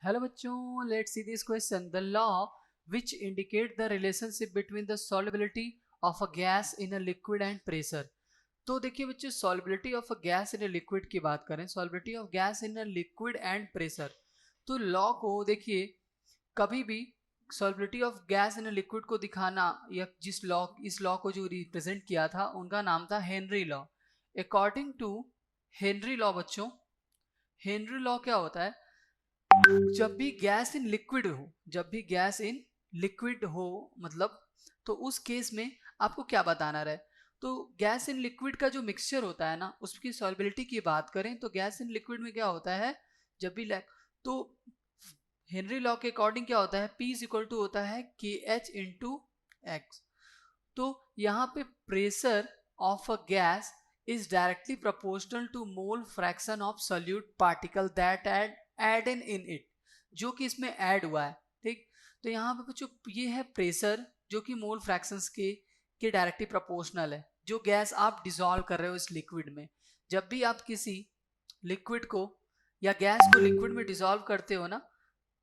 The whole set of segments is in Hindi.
हेलो बच्चों, let's see this question. The law which indicate the relationship between the solubility of a gas in a liquid and pressure. तो देखिए बच्चों, solubility of a gas in a liquid की बात करें, solubility of gas in a liquid and pressure. तो लॉ को देखिए, कभी भी solubility of gas in a liquid को दिखाना, या इस लॉ को जो रिप्रेजेंट किया था उनका नाम था Henry law. According to Henry law बच्चों, हेनरी लॉ क्या होता है, जब भी गैस इन लिक्विड हो, जब भी गैस इन लिक्विड हो मतलब, तो उस केस में आपको क्या बताना रहे. तो गैस इन लिक्विड का जो मिक्सचर होता है ना, उसकी सॉल्युबिलिटी की बात करें तो गैस इन लिक्विड में क्या होता है, जब भी तो हेनरी लॉ के अकॉर्डिंग क्या होता है, P इज इक्वल टू होता है KH इंटू एक्स. तो यहाँ पे pressure of a gas is directly proportional to mole fraction of solute particle that add in it, जो कि इसमें ऐड हुआ है. ठीक, तो यहाँ पे बच्चों ये है प्रेशर जो कि मोल फ्रैक्शंस के डायरेक्टली प्रोपोर्शनल है, जो गैस आप डिसॉल्व कर रहे हो इस लिक्विड में. जब भी आप किसी लिक्विड को या गैस को लिक्विड में डिसॉल्व करते हो ना,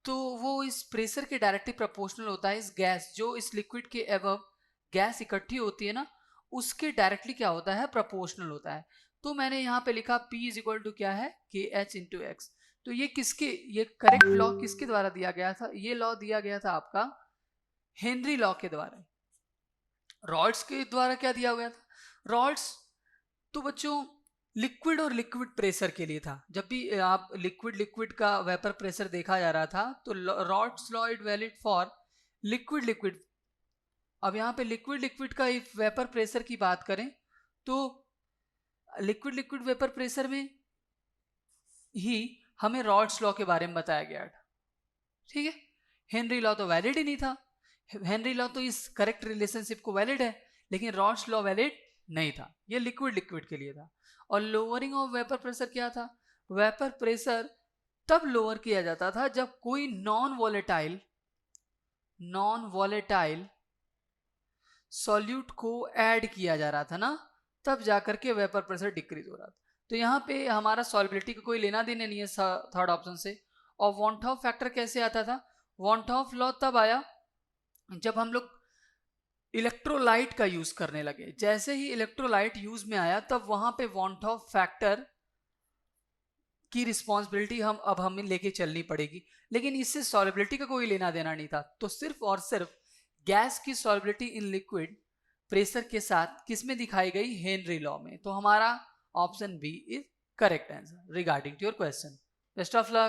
तो वो इस प्रेशर के डायरेक्टली प्रोपोर्शनल होता है. इस गैस जो इस लिक्विड के एबव गैस इकट्ठी होती है ना, उसके डायरेक्टली क्या होता है, प्रोपोर्शनल होता है. तो मैंने यहाँ पे लिखा P इज इक्वल टू क्या है, KH इंटू एक्स. तो ये करेक्ट लॉ किसके द्वारा दिया गया था, ये लॉ दिया गया था आपका हेनरी लॉ के द्वारा. रॉड्स के द्वारा क्या दिया गया था, रॉड्स तो बच्चों लिक्विड और लिक्विड प्रेशर के लिए था. जब भी आप लिक्विड लिक्विड का वेपर प्रेशर देखा जा रहा था, तो rods law is valid for liquid liquid. अब यहाँ पे लिक्विड लिक्विड का इफ वेपर प्रेशर की बात करें, तो लिक्विड लिक्विड वेपर प्रेशर में ही हमें रॉड्स लॉ के बारे में बताया गया था. ठीक है, हेनरी लॉ तो वैलिड ही नहीं था. हेनरी लॉ तो इस करेक्ट रिलेशनशिप को वैलिड है, लेकिन रॉड्स लॉ वैलिड नहीं था. ये लिक्विड लिक्विड के लिए था. और लोअरिंग ऑफ वेपर प्रेशर क्या था, वेपर प्रेशर तब लोअर किया जाता था जब कोई नॉन वॉलेटाइल सॉल्यूट को ऐड किया जा रहा था ना, तब जाकर के वेपर प्रेशर डिक्रीज हो रहा था. तो यहाँ पे हमारा सॉल्युबिलिटी का कोई लेना देना नहीं है थर्ड ऑप्शन से. और वॉन्टॉफ फैक्टर कैसे आता था, वॉन्टॉफ लॉ तब आया जब हम लोग इलेक्ट्रोलाइट का यूज करने लगे. जैसे ही इलेक्ट्रोलाइट यूज में आया, तब वहां पे वॉन्टॉफ फैक्टर की रिस्पॉन्सिबिलिटी अब हमें लेके चलनी पड़ेगी. लेकिन इससे सॉल्युबिलिटी का कोई लेना देना नहीं था. तो सिर्फ और सिर्फ गैस की सॉल्युबिलिटी इन लिक्विड प्रेशर के साथ किसमें दिखाई गई, हेनरी लॉ में. तो हमारा option B is correct answer regarding to your question. Best of luck.